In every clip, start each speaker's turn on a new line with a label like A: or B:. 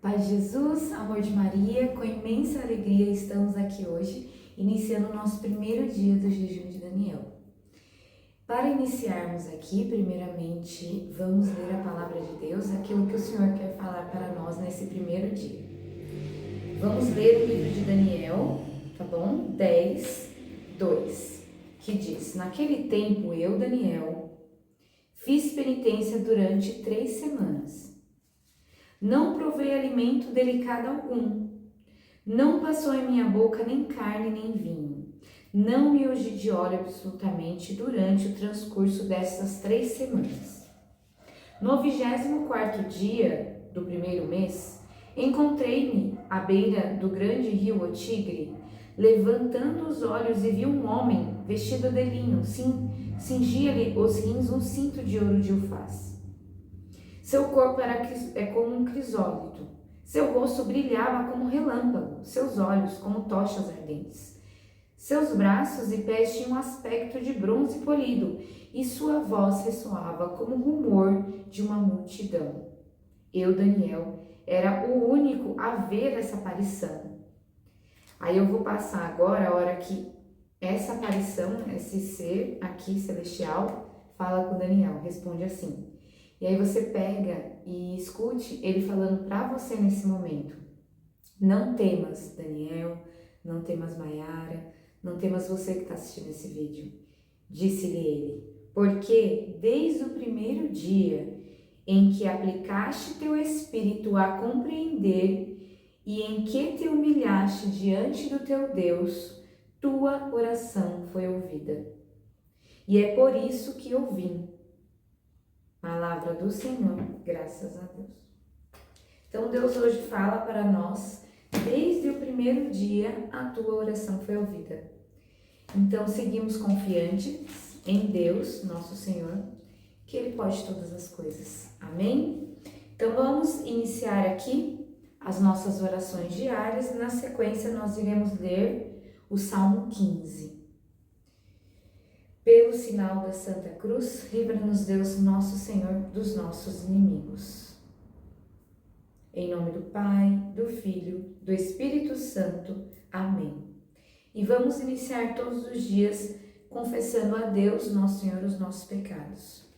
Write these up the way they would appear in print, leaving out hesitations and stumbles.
A: Paz de Jesus, amor de Maria, com imensa alegria estamos aqui hoje, iniciando o nosso primeiro dia do jejum de Daniel. Para iniciarmos aqui, primeiramente, vamos ler a palavra de Deus, aquilo que o Senhor quer falar para nós nesse primeiro dia. Vamos ler o livro de Daniel, tá bom? 10, 2, que diz: Naquele tempo eu, Daniel, fiz penitência durante 3 semanas. Não provei alimento delicado algum. Não passou em minha boca nem carne nem vinho. Não me ungi de óleo absolutamente durante o transcurso dessas 3 semanas. No 24º dia do primeiro mês, encontrei-me à beira do grande rio o Tigre, levantando os olhos e vi um homem vestido de linho, cingia-lhe os rins um cinto de ouro de Ufaz. Seu corpo era como um crisólito, seu rosto brilhava como um relâmpago, seus olhos como tochas ardentes. Seus braços e pés tinham um aspecto de bronze polido, e sua voz ressoava como o rumor de uma multidão. Eu, Daniel, era o único a ver essa aparição. Aí eu vou passar agora a hora que essa aparição, esse ser aqui celestial, fala com Daniel, responde assim. E aí você pega e escute ele falando para você nesse momento. Não temas, Daniel, não temas, Maiara, não temas você que está assistindo esse vídeo. Disse-lhe ele, porque desde o primeiro dia em que aplicaste teu espírito a compreender e em que te humilhaste diante do teu Deus, tua oração foi ouvida. E é por isso que eu vim. Palavra do Senhor, graças a Deus. Então Deus hoje fala para nós, desde o primeiro dia a tua oração foi ouvida. Então seguimos confiantes em Deus, nosso Senhor, que Ele pode todas as coisas. Amém? Então vamos iniciar aqui as nossas orações diárias. Na sequência nós iremos ler o Salmo 15. Pelo sinal da Santa Cruz, livra-nos Deus, nosso Senhor, dos nossos inimigos. Em nome do Pai, do Filho, do Espírito Santo. Amém. E vamos iniciar todos os dias confessando a Deus, nosso Senhor, os nossos pecados.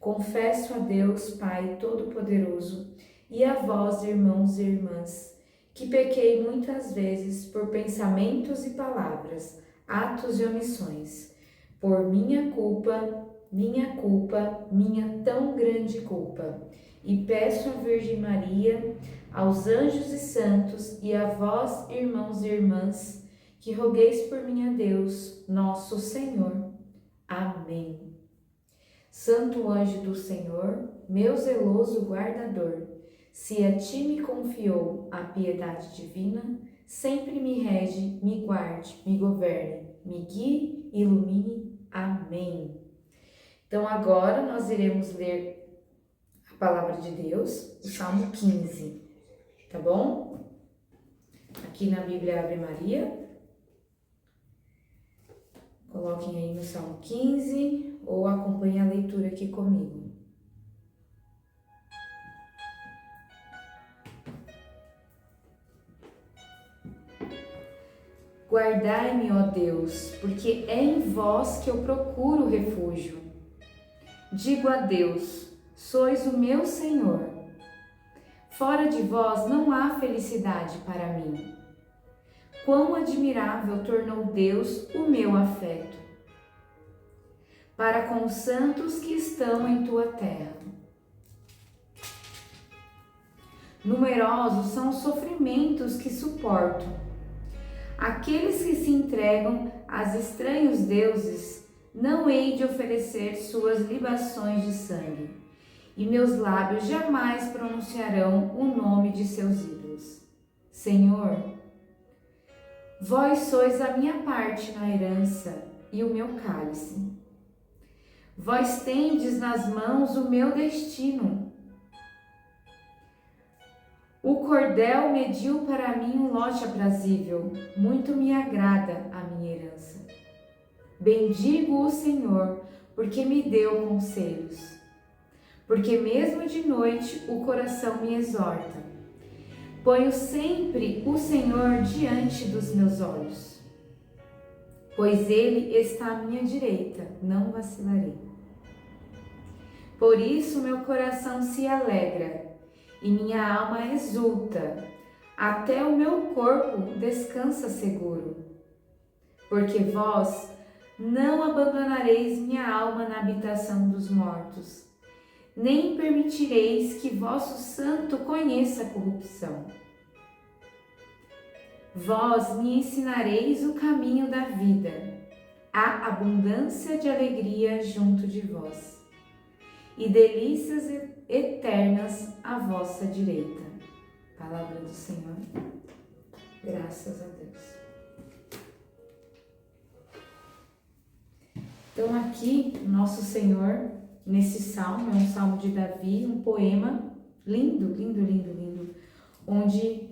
A: Confesso a Deus, Pai Todo-Poderoso, e a vós, irmãos e irmãs, que pequei muitas vezes por pensamentos e palavras, atos e omissões, por minha tão grande culpa. E peço à Virgem Maria, aos anjos e santos e a vós, irmãos e irmãs, que rogueis por mim a Deus, nosso Senhor. Amém. Santo anjo do Senhor, meu zeloso guardador, se a ti me confiou a piedade divina, sempre me rege, me guarde, me governe, me guie, ilumine. Amém. Então agora nós iremos ler a palavra de Deus, o Salmo 15, tá bom? Aqui na Bíblia Ave Maria. Coloquem aí no Salmo 15 ou acompanhem a leitura aqui comigo. Guardai-me, ó Deus, porque é em vós que eu procuro refúgio. Digo a Deus, sois o meu Senhor. Fora de vós não há felicidade para mim. Quão admirável tornou Deus o meu afeto para com os santos que estão em tua terra. Numerosos são os sofrimentos que suporto. Aqueles que se entregam aos estranhos deuses, não hei de oferecer suas libações de sangue, e meus lábios jamais pronunciarão o nome de seus ídolos. Senhor, vós sois a minha parte na herança e o meu cálice. Vós tendes nas mãos o meu destino. O cordel mediu para mim um lote aprazível, muito me agrada a minha herança. Bendigo o Senhor, porque me deu conselhos. Porque mesmo de noite o coração me exorta. Ponho sempre o Senhor diante dos meus olhos, pois Ele está à minha direita, não vacilarei. Por isso meu coração se alegra e minha alma exulta, até o meu corpo descansa seguro. Porque vós não abandonareis minha alma na habitação dos mortos, nem permitireis que vosso santo conheça a corrupção. Vós me ensinareis o caminho da vida, há abundância de alegria junto de vós, e delícias eternas à vossa direita. Palavra do Senhor. Graças a Deus. Então aqui, nosso Senhor, nesse salmo, é um salmo de Davi, um poema lindo, lindo, lindo, lindo, onde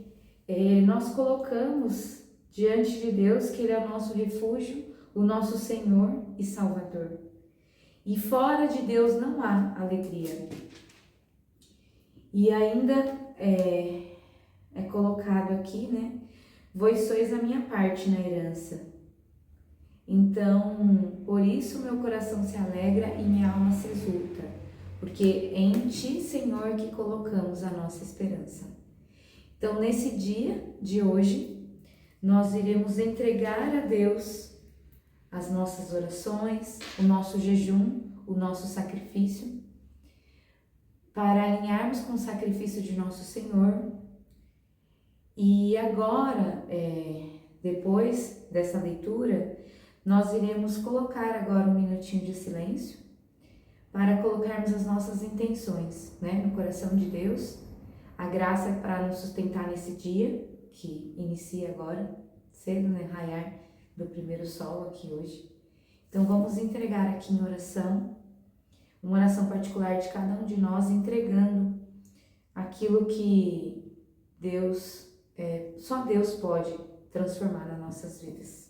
A: nós colocamos diante de Deus que Ele é o nosso refúgio, o nosso Senhor e Salvador. E fora de Deus não há alegria. E ainda é colocado aqui, né? Vós sois a minha parte na herança. Então, por isso meu coração se alegra e minha alma se exulta, porque é em Ti, Senhor, que colocamos a nossa esperança. Então, nesse dia de hoje, nós iremos entregar a Deus as nossas orações, o nosso jejum, o nosso sacrifício, para alinharmos com o sacrifício de nosso Senhor. E agora, depois dessa leitura, nós iremos colocar agora um minutinho de silêncio para colocarmos as nossas intenções, né, no coração de Deus, a graça para nos sustentar nesse dia, que inicia agora, cedo, né, raiar do primeiro sol aqui hoje. Então vamos entregar aqui em oração, uma oração particular de cada um de nós, entregando aquilo que Deus, só Deus pode transformar nas nossas vidas.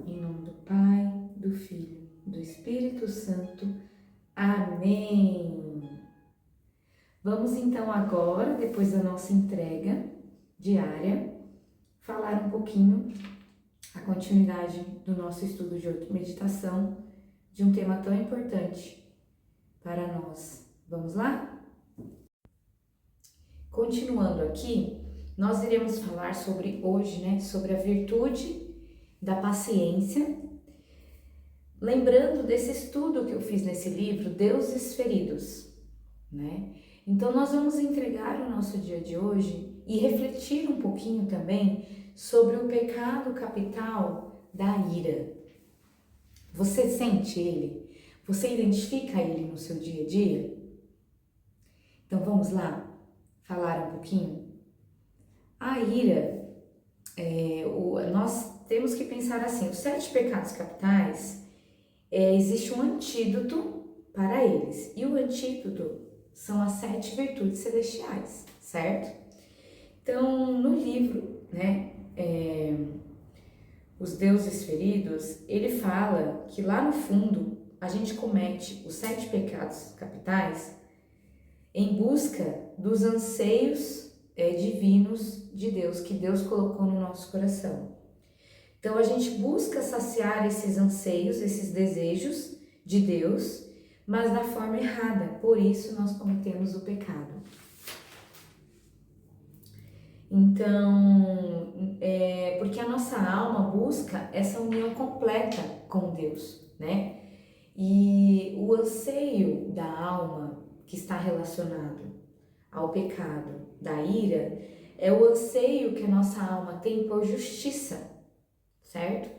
A: Em nome do Pai, do Filho, do Espírito Santo. Amém. Vamos então agora, depois da nossa entrega diária, falar um pouquinho a continuidade do nosso estudo de meditação de um tema tão importante para nós. Vamos lá? Continuando aqui, nós iremos falar sobre hoje, né, sobre a virtude da paciência, lembrando desse estudo que eu fiz nesse livro, Deuses Feridos, né? Então nós vamos entregar o nosso dia de hoje e refletir um pouquinho também sobre o pecado capital da ira. Você sente ele? Você identifica ele no seu dia a dia? Então vamos lá falar um pouquinho? A ira, nós temos que pensar assim, os 7 pecados capitais, existe um antídoto para eles. E o antídoto são as 7 virtudes celestiais, certo? Então, no livro, né, Os Deuses Feridos, ele fala que lá no fundo a gente comete os 7 pecados capitais em busca dos anseios divinos de Deus, que Deus colocou no nosso coração. Então a gente busca saciar esses anseios, esses desejos de Deus, mas da forma errada, por isso nós cometemos o pecado. Então, porque a nossa alma busca essa união completa com Deus, né? E o anseio da alma que está relacionado ao pecado da ira é o anseio que a nossa alma tem por justiça, certo?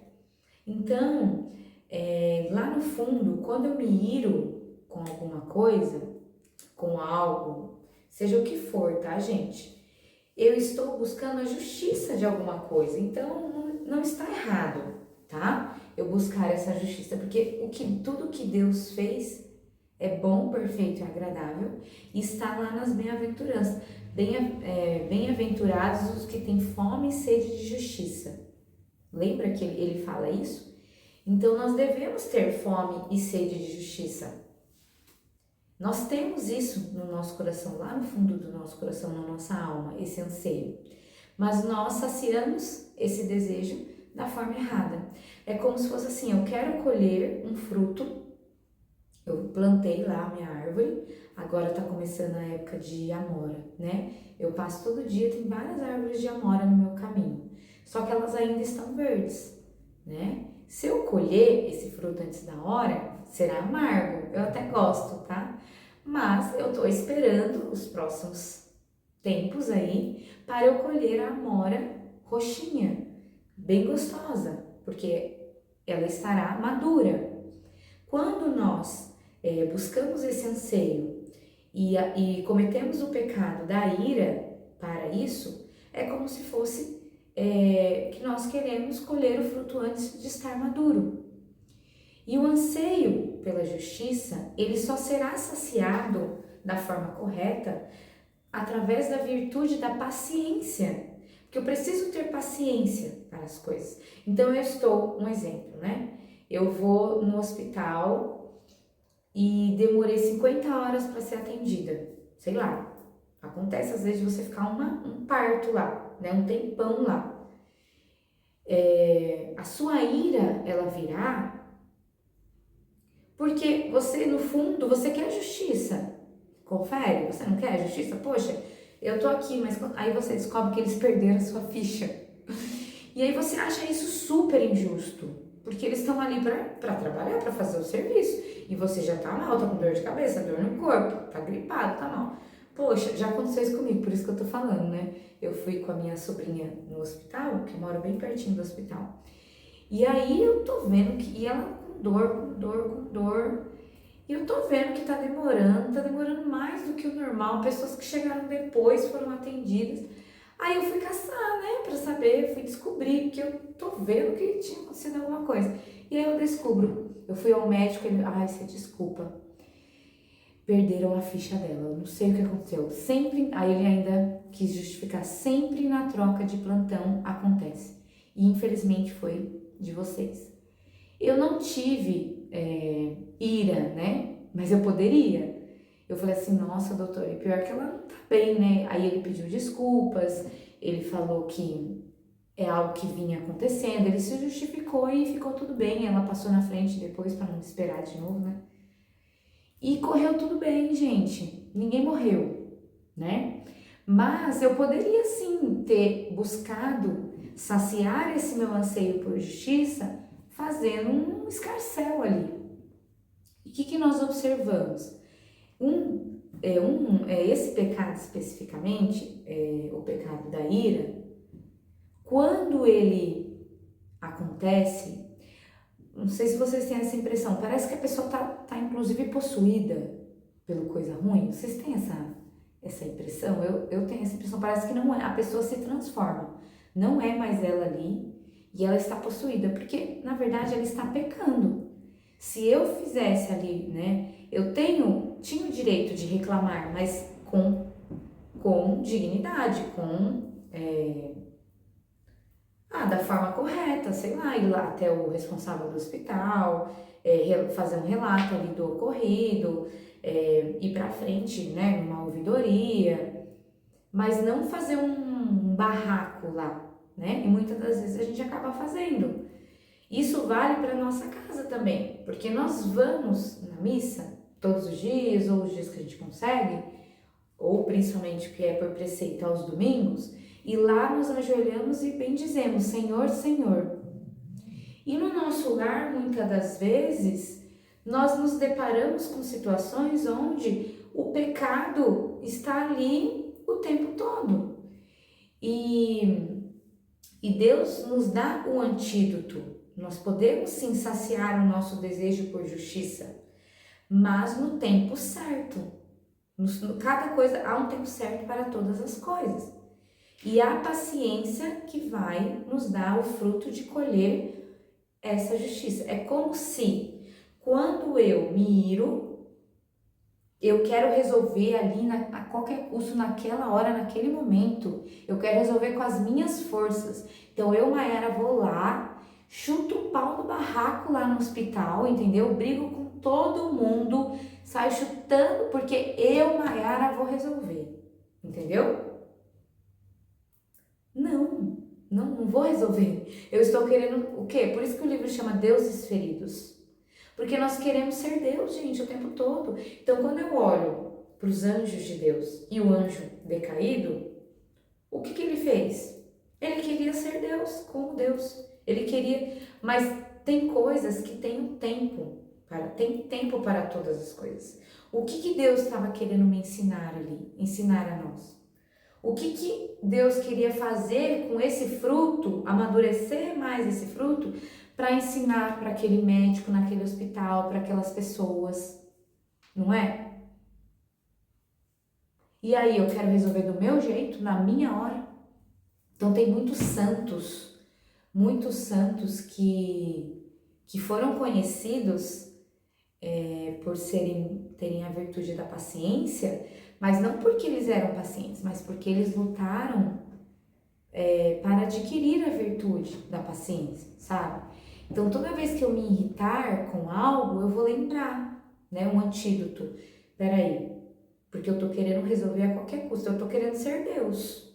A: Então, lá no fundo, quando eu me iro com alguma coisa, com algo, seja o que for, tá, gente? eu estou buscando a justiça de alguma coisa. Então, não está errado, tá? Eu buscar essa justiça, porque tudo que Deus fez é bom, perfeito e agradável, e está lá nas bem-aventuranças. Bem-aventurados os que têm fome e sede de justiça. Lembra que ele fala isso? Então, nós devemos ter fome e sede de justiça. Nós temos isso no nosso coração, lá no fundo do nosso coração, na nossa alma, esse anseio. Mas nós saciamos esse desejo da forma errada. É como se fosse assim, eu quero colher um fruto, eu plantei lá a minha árvore, agora tá começando a época de amora, né? Eu passo todo dia, tem várias árvores de amora no meu caminho, só que elas ainda estão verdes, né? Se eu colher esse fruto antes da hora, será amargo, eu até gosto, tá? Mas eu tô esperando os próximos tempos aí para eu colher a amora roxinha, bem gostosa, porque ela estará madura. Quando nós buscamos esse anseio e cometemos o pecado da ira para isso, é como se fosse que nós queremos colher o fruto antes de estar maduro. E o anseio pela justiça, ele só será saciado da forma correta através da virtude da paciência. Porque eu preciso ter paciência para as coisas. Então eu estou, um exemplo, né? Eu vou no hospital e demorei 50 horas para ser atendida. Sei lá, acontece às vezes de você ficar um parto lá, né? Um tempão lá. A sua ira, ela virá porque você, no fundo, você quer justiça. Confere, você não quer justiça? Poxa, eu tô aqui, mas aí você descobre que eles perderam a sua ficha. E aí você acha isso super injusto, porque eles estão ali pra trabalhar, pra fazer o serviço. E você já tá mal, tá com dor de cabeça, dor no corpo, tá gripado, tá mal. Poxa, já aconteceu isso comigo, por isso que eu tô falando, né? Eu fui com a minha sobrinha no hospital, que eu moro bem pertinho do hospital. E aí eu tô vendo que ela com dor. E eu tô vendo que tá demorando mais do que o normal. Pessoas que chegaram depois foram atendidas. Aí eu fui caçar, né, pra saber, fui descobrir, porque eu tô vendo que tinha acontecido alguma coisa. E aí eu descubro, eu fui ao médico, ele, você desculpa, perderam a ficha dela, eu não sei o que aconteceu. Sempre, aí ele ainda quis justificar, sempre na troca de plantão acontece. E infelizmente foi de vocês. Eu não tive ira, né? Mas eu poderia. Eu falei assim, nossa, doutor, e pior que ela não tá bem, né? Aí ele pediu desculpas, ele falou que é algo que vinha acontecendo, ele se justificou e ficou tudo bem. Ela passou na frente depois para não esperar de novo, né? E correu tudo bem, gente. Ninguém morreu, né? Mas eu poderia sim ter buscado saciar esse meu anseio por justiça fazendo um escarcéu ali. E o que nós observamos? Esse pecado especificamente, o pecado da ira, quando ele acontece, não sei se vocês têm essa impressão, parece que a pessoa tá inclusive possuída pela coisa ruim. Vocês têm essa impressão? Eu tenho essa impressão, parece que não é, a pessoa se transforma, não é mais ela ali e ela está possuída, porque na verdade ela está pecando. Se eu fizesse ali, né, eu tinha o direito de reclamar, mas com dignidade, da forma correta, sei lá, ir lá até o responsável do hospital, fazer um relato ali do ocorrido, ir pra frente, né, numa ouvidoria, mas não fazer um barraco lá, né, e muitas das vezes a gente acaba fazendo. Isso vale para nossa casa também, porque nós vamos na missa todos os dias, ou os dias que a gente consegue, ou principalmente o que é por preceito aos domingos, e lá nos ajoelhamos e bendizemos, Senhor, Senhor. E no nosso lar, muitas das vezes, nós nos deparamos com situações onde o pecado está ali o tempo todo. E Deus nos dá o antídoto. Nós podemos sim saciar o nosso desejo por justiça, mas no tempo certo. Cada coisa, há um tempo certo para todas as coisas. E a paciência que vai nos dar o fruto de colher essa justiça. É como se, quando eu me iro, eu quero resolver ali a qualquer custo, naquela hora, naquele momento. Eu quero resolver com as minhas forças. Então eu, Maiara, vou lá, chuto o pau do barraco lá no hospital, entendeu? Brigo com todo mundo, saio chutando porque eu, Maiara, vou resolver, entendeu? Não vou resolver. Eu estou querendo o quê? Por isso que o livro chama Deuses Feridos. Porque nós queremos ser Deus, gente, o tempo todo. Então, quando eu olho para os anjos de Deus e o anjo decaído, o que ele fez? Ele queria ser Deus, como Deus. Ele queria, mas tem coisas que tem um tempo, tem tempo para todas as coisas. O que Deus estava querendo me ensinar ali, ensinar a nós? O que Deus queria fazer com esse fruto, amadurecer mais esse fruto, para ensinar para aquele médico, naquele hospital, para aquelas pessoas, não é? E aí eu quero resolver do meu jeito, na minha hora. Então tem muitos santos que foram conhecidos por terem a virtude da paciência, mas não porque eles eram pacientes, mas porque eles lutaram para adquirir a virtude da paciência, sabe? Então toda vez que eu me irritar com algo, eu vou lembrar, né, um antídoto. Peraí, porque eu tô querendo resolver a qualquer custo, eu tô querendo ser Deus.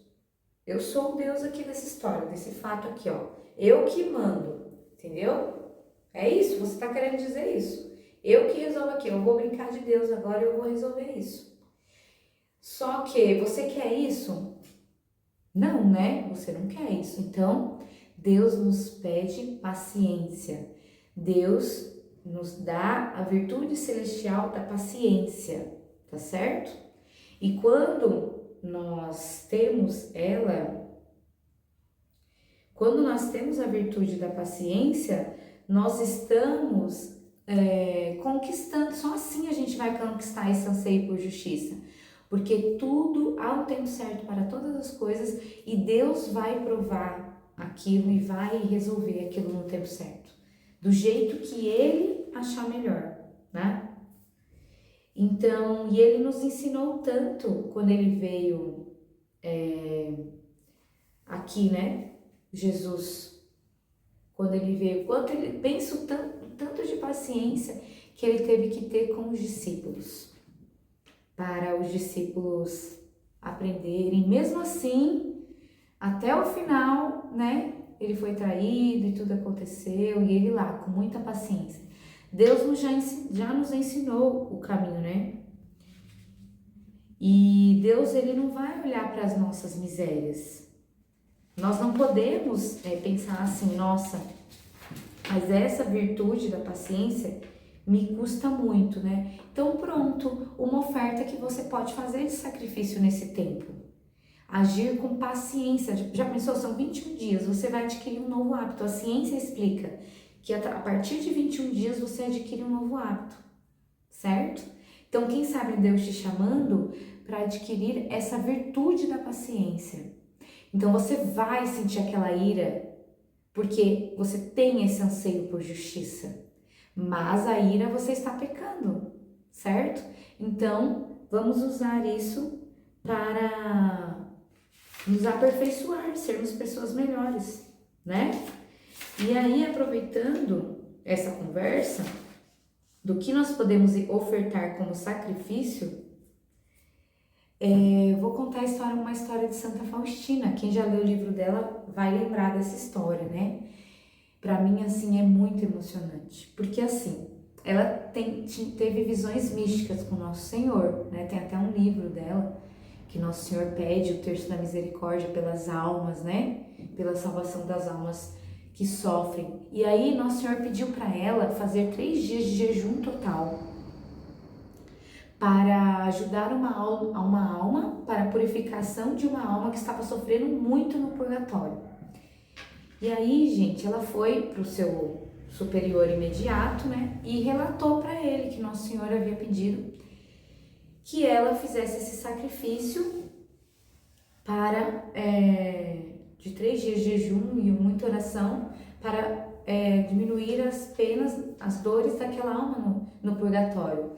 A: Eu sou o Deus aqui dessa história, desse fato aqui, ó. Eu que mando, entendeu? É isso, você tá querendo dizer isso. Eu que resolvo aqui, eu vou brincar de Deus agora e eu vou resolver isso. Só que você quer isso? Não, né? Você não quer isso. Então, Deus nos pede paciência. Deus nos dá a virtude celestial da paciência, tá certo? E quando nós temos a virtude da paciência, nós estamos conquistando, só assim a gente vai conquistar esse anseio por justiça. Porque tudo há um tempo certo para todas as coisas e Deus vai provar aquilo e vai resolver aquilo no tempo certo, do jeito que Ele achar melhor, né? Então, e Ele nos ensinou tanto quando Ele veio aqui, né? Jesus, quando Ele veio, quanto Ele pensou tanto de paciência que Ele teve que ter com os discípulos, para os discípulos aprenderem, mesmo assim, até o final, né? Ele foi traído e tudo aconteceu, e ele lá, com muita paciência. Deus já nos ensinou o caminho, né? E Deus, ele não vai olhar para as nossas misérias. Nós não podemos pensar assim, nossa, mas essa virtude da paciência me custa muito, né? Então pronto, uma oferta que você pode fazer de sacrifício nesse tempo. Agir com paciência. Já pensou? São 21 dias, você vai adquirir um novo hábito. A ciência explica que a partir de 21 dias você adquire um novo hábito, certo? Então quem sabe Deus te chamando para adquirir essa virtude da paciência. Então você vai sentir aquela ira, porque você tem esse anseio por justiça. Mas a ira você está pecando, certo? Então, vamos usar isso para nos aperfeiçoar, sermos pessoas melhores, né? E aí, aproveitando essa conversa do que nós podemos ofertar como sacrifício, vou contar uma história de Santa Faustina. Quem já leu o livro dela vai lembrar dessa história, né? Para mim, assim, é muito emocionante, porque assim, ela teve visões místicas com Nosso Senhor, né? Tem até um livro dela, que Nosso Senhor pede o terço da misericórdia pelas almas, né? Pela salvação das almas que sofrem. E aí, Nosso Senhor pediu para ela fazer 3 dias de jejum total, para ajudar uma alma, para a purificação de uma alma que estava sofrendo muito no purgatório. E aí, gente, ela foi para o seu superior imediato, né, e relatou para ele que Nosso Senhor havia pedido que ela fizesse esse sacrifício para de 3 dias de jejum e muita oração para diminuir as penas, as dores daquela alma no purgatório.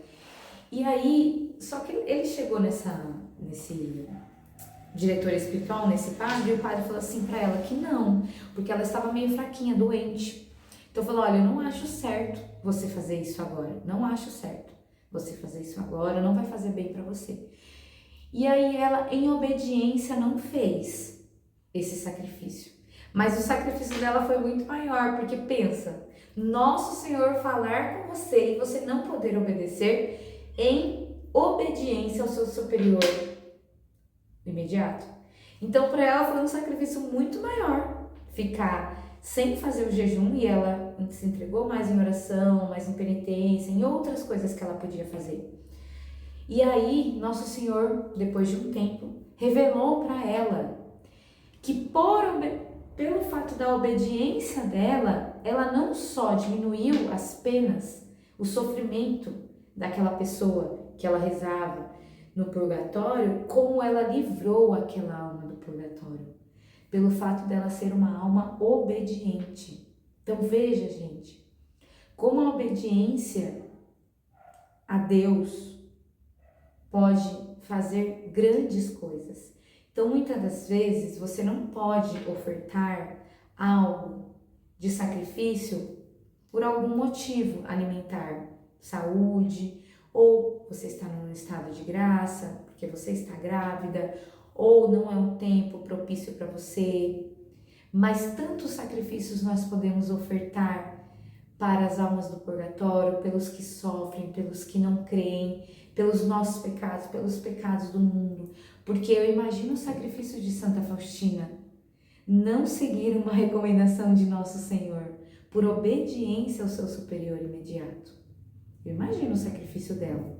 A: E aí, só que ele chegou nesse diretor espiritual, nesse padre, e o padre falou assim para ela que não, porque ela estava meio fraquinha, doente. Então falou, olha, eu não acho certo você fazer isso agora, não acho certo você fazer isso agora, não vai fazer bem para você. E aí ela, em obediência, não fez esse sacrifício. Mas o sacrifício dela foi muito maior, porque pensa, nosso Senhor falar com você e você não poder obedecer em obediência ao seu superior imediato. Então, para ela foi um sacrifício muito maior ficar sem fazer o jejum, e ela se entregou mais em oração, mais em penitência, em outras coisas que ela podia fazer. E aí, Nosso Senhor, depois de um tempo, revelou para ela que pelo fato da obediência dela, ela não só diminuiu as penas, o sofrimento daquela pessoa que ela rezava no purgatório, como ela livrou aquela alma do purgatório, pelo fato dela ser uma alma obediente. Então veja, gente, como a obediência a Deus pode fazer grandes coisas. Então, muitas das vezes, você não pode ofertar algo de sacrifício por algum motivo alimentar, saúde, ou você está num estado de graça, porque você está grávida, ou não é um tempo propício para você. Mas tantos sacrifícios nós podemos ofertar para as almas do purgatório, pelos que sofrem, pelos que não creem, pelos nossos pecados, pelos pecados do mundo. Porque eu imagino o sacrifício de Santa Faustina, não seguir uma recomendação de Nosso Senhor, por obediência ao seu superior imediato. Eu imagino o sacrifício dela.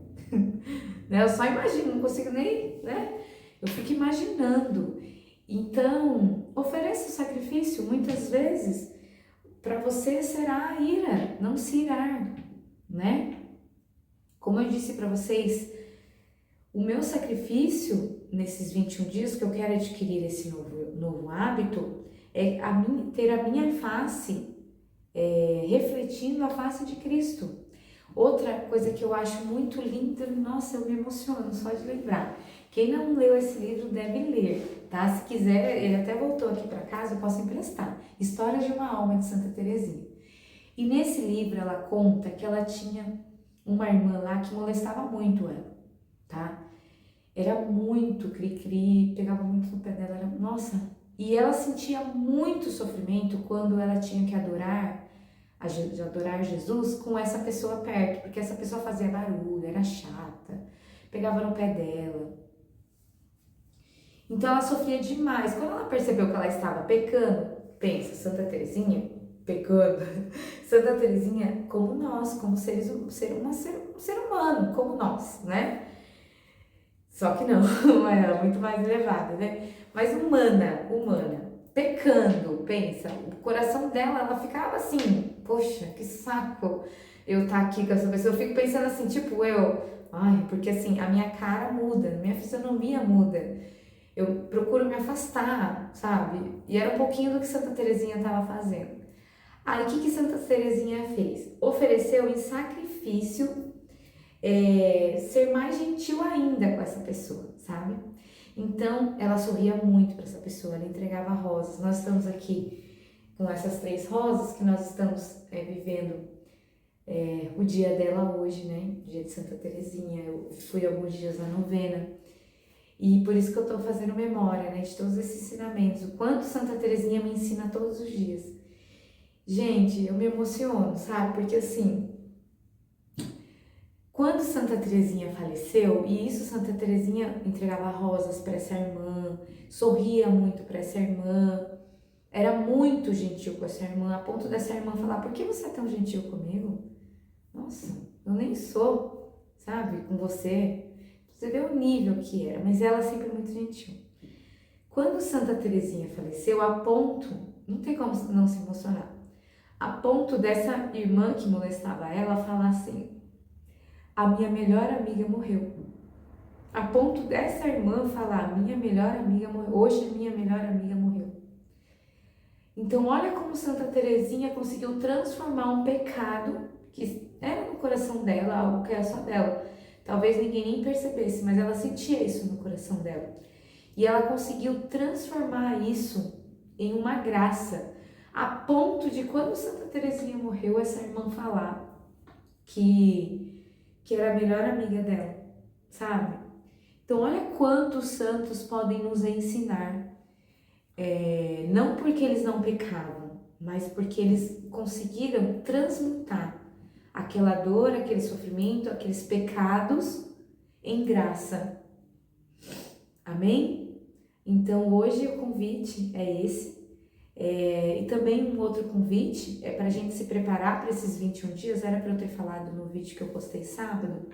A: Eu só imagino, não consigo nem, né? Eu fico imaginando. Então, ofereça o sacrifício, muitas vezes, para você será a ira, não se irar, né? Como eu disse para vocês, o meu sacrifício nesses 21 dias que eu quero adquirir esse novo hábito é ter a minha face refletindo a face de Cristo. Outra coisa que eu acho muito linda, nossa, eu me emociono só de lembrar. Quem não leu esse livro deve ler, tá? Se quiser, ele até voltou aqui para casa, eu posso emprestar. História de uma Alma, de Santa Teresinha. E nesse livro ela conta que ela tinha uma irmã lá que molestava muito ela, tá? Era muito cri-cri, pegava muito no pé dela, nossa. E ela sentia muito sofrimento quando ela tinha que adorar Jesus com essa pessoa perto, porque essa pessoa fazia barulho, era chata, pegava no pé dela. Então ela sofria demais. Quando ela percebeu que ela estava pecando, pensa, Santa Teresinha pecando, Santa Teresinha como nós, como ser humano, como nós, né? Só que não, ela é muito mais elevada, né? Mas humana, pecando, pensa, o coração dela, ela ficava assim, poxa, que saco eu estar aqui com essa pessoa. Eu fico pensando assim, tipo, porque assim, a minha cara muda, minha fisionomia muda. Eu procuro me afastar, sabe? E era um pouquinho do que Santa Teresinha estava fazendo. Aí, o que Santa Teresinha fez? Ofereceu em sacrifício ser mais gentil ainda com essa pessoa, sabe? Então, ela sorria muito para essa pessoa, ela entregava rosas. Nós estamos aqui com essas 3 rosas que nós estamos vivendo o dia dela hoje, né? Dia de Santa Teresinha. Eu fui alguns dias na novena. E por isso que eu estou fazendo memória, né, de todos esses ensinamentos, o quanto Santa Teresinha me ensina todos os dias. Gente, eu me emociono, sabe? Porque assim, quando Santa Teresinha faleceu, e isso Santa Teresinha entregava rosas para essa irmã, sorria muito para essa irmã, era muito gentil com essa irmã, a ponto dessa irmã falar, por que você é tão gentil comigo? Nossa, eu nem sou, sabe, com você. Você vê o nível que era, mas ela sempre muito gentil. Quando Santa Teresinha faleceu, a ponto, não tem como não se emocionar, a ponto dessa irmã que molestava ela falar assim, a minha melhor amiga morreu. a ponto dessa irmã falar, minha melhor amiga morreu, hoje a minha melhor amiga morreu. Então olha como Santa Teresinha conseguiu transformar um pecado que era no coração dela, algo que era só dela. Talvez ninguém nem percebesse, mas ela sentia isso no coração dela. E ela conseguiu transformar isso em uma graça, a ponto de quando Santa Teresinha morreu, essa irmã falar que era a melhor amiga dela, sabe? Então olha quantos santos podem nos ensinar, não porque eles não pecavam, mas porque eles conseguiram transmutar aquela dor, aquele sofrimento, aqueles pecados em graça. Amém? Então hoje o convite é esse. E também um outro convite é para a gente se preparar para esses 21 dias. Era para eu ter falado no vídeo que eu postei sábado,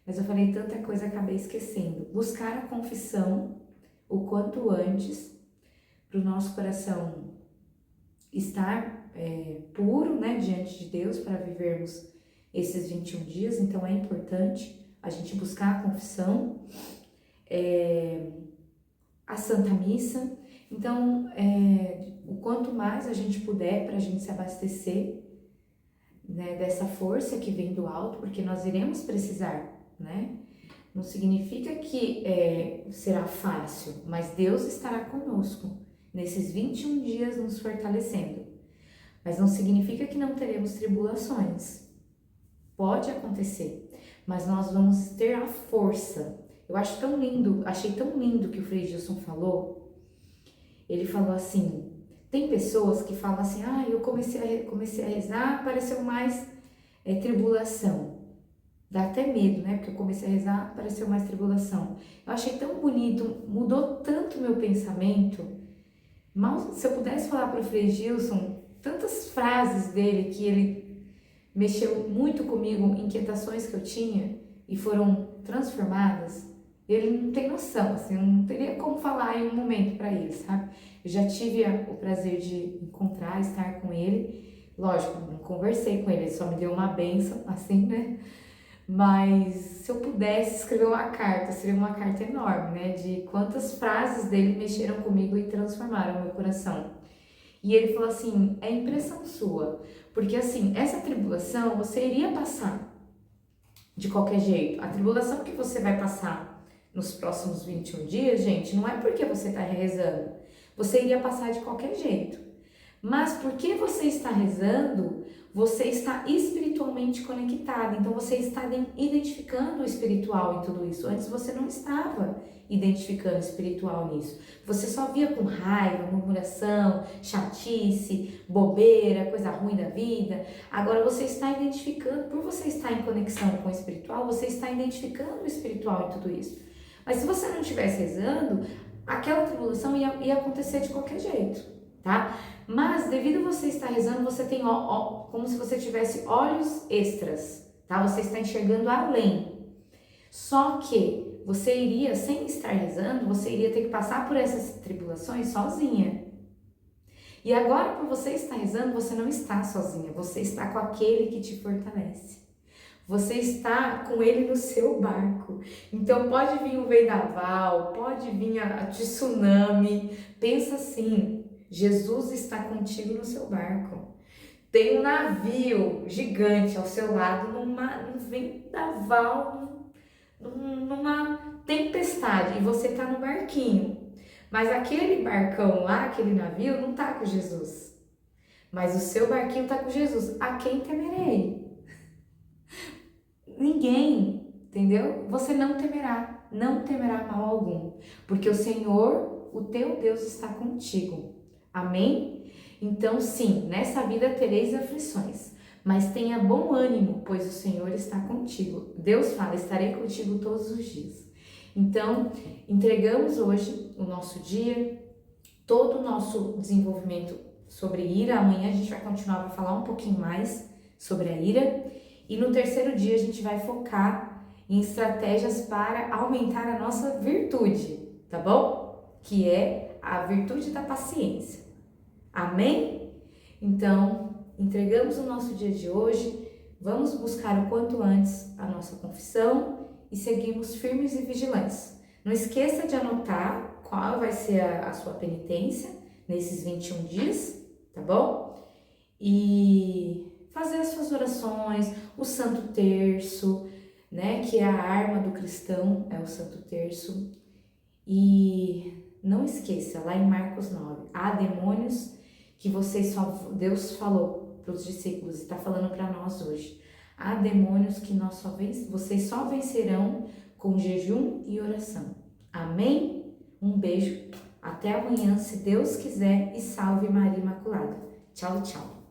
A: mas eu falei tanta coisa, acabei esquecendo. Buscar a confissão o quanto antes, para o nosso coração estar puro, né, diante de Deus, para vivermos esses 21 dias. Então é importante a gente buscar a confissão, a Santa Missa. Então, o quanto mais a gente puder para a gente se abastecer, né, dessa força que vem do alto, porque nós iremos precisar, né? Não significa que será fácil, mas Deus estará conosco nesses 21 dias nos fortalecendo. Mas não significa que não teremos tribulações. Pode acontecer, mas nós vamos ter a força. Eu acho tão lindo, achei tão lindo que o Frei Gilson falou. Ele falou assim, tem pessoas que falam assim, eu comecei a rezar, apareceu mais tribulação. Dá até medo, né? Porque eu comecei a rezar, apareceu mais tribulação. Eu achei tão bonito, mudou tanto o meu pensamento. Mal, se eu pudesse falar para o Frei Gilson, tantas frases dele que ele mexeu muito comigo, inquietações que eu tinha e foram transformadas. Ele não tem noção, assim, não teria como falar em um momento para ele, sabe? Eu já tive o prazer de encontrar, estar com ele. Lógico, não conversei com ele, ele só me deu uma bênção, assim, né? Mas se eu pudesse escrever uma carta, seria uma carta enorme, né? De quantas frases dele mexeram comigo e transformaram o meu coração. E ele falou assim, é impressão sua, porque assim, essa tribulação você iria passar de qualquer jeito. A tribulação que você vai passar nos próximos 21 dias, gente, não é porque você está rezando. Você iria passar de qualquer jeito. Mas porque você está rezando, você está espiritualmente conectado. Então você está identificando o espiritual em tudo isso. Antes você não estava identificando o espiritual nisso. Você só via com raiva, murmuração, chatice, bobeira, coisa ruim da vida. Agora você está identificando, por você estar em conexão com o espiritual, você está identificando o espiritual em tudo isso. Mas se você não estivesse rezando, aquela tribulação ia acontecer de qualquer jeito, tá? Mas devido a você estar rezando, você tem como se você tivesse olhos extras, tá? Você está enxergando além. Só que você iria, sem estar rezando, você iria ter que passar por essas tribulações sozinha. E agora, por você estar rezando, você não está sozinha, você está com aquele que te fortalece. Você está com ele no seu barco. Então pode vir o vendaval, pode vir a tsunami. Pensa assim, Jesus está contigo no seu barco. Tem um navio gigante ao seu lado, num vendaval, numa tempestade, e você está no barquinho. Mas aquele barcão lá, aquele navio, não está com Jesus. Mas o seu barquinho está com Jesus. A quem temerei? Ninguém, entendeu? Você não temerá mal algum, porque o Senhor, o teu Deus, está contigo. Amém? Então, sim, nessa vida tereis aflições, mas tenha bom ânimo, pois o Senhor está contigo. Deus fala, estarei contigo todos os dias. Então, entregamos hoje o nosso dia, todo o nosso desenvolvimento sobre ira. Amanhã a gente vai continuar, vai falar um pouquinho mais sobre a ira. E no terceiro dia a gente vai focar em estratégias para aumentar a nossa virtude, tá bom? Que é a virtude da paciência. Amém? Então, entregamos o nosso dia de hoje, vamos buscar o quanto antes a nossa confissão e seguimos firmes e vigilantes. Não esqueça de anotar qual vai ser a sua penitência nesses 21 dias, tá bom? E fazer as suas orações, o Santo Terço, né? Que é a arma do cristão, é o Santo Terço. E não esqueça, lá em Marcos 9, há demônios que Deus falou para os discípulos e está falando para nós hoje. Há demônios que vocês só vencerão com jejum e oração. Amém? Um beijo, até amanhã, se Deus quiser, e salve Maria Imaculada. Tchau, tchau.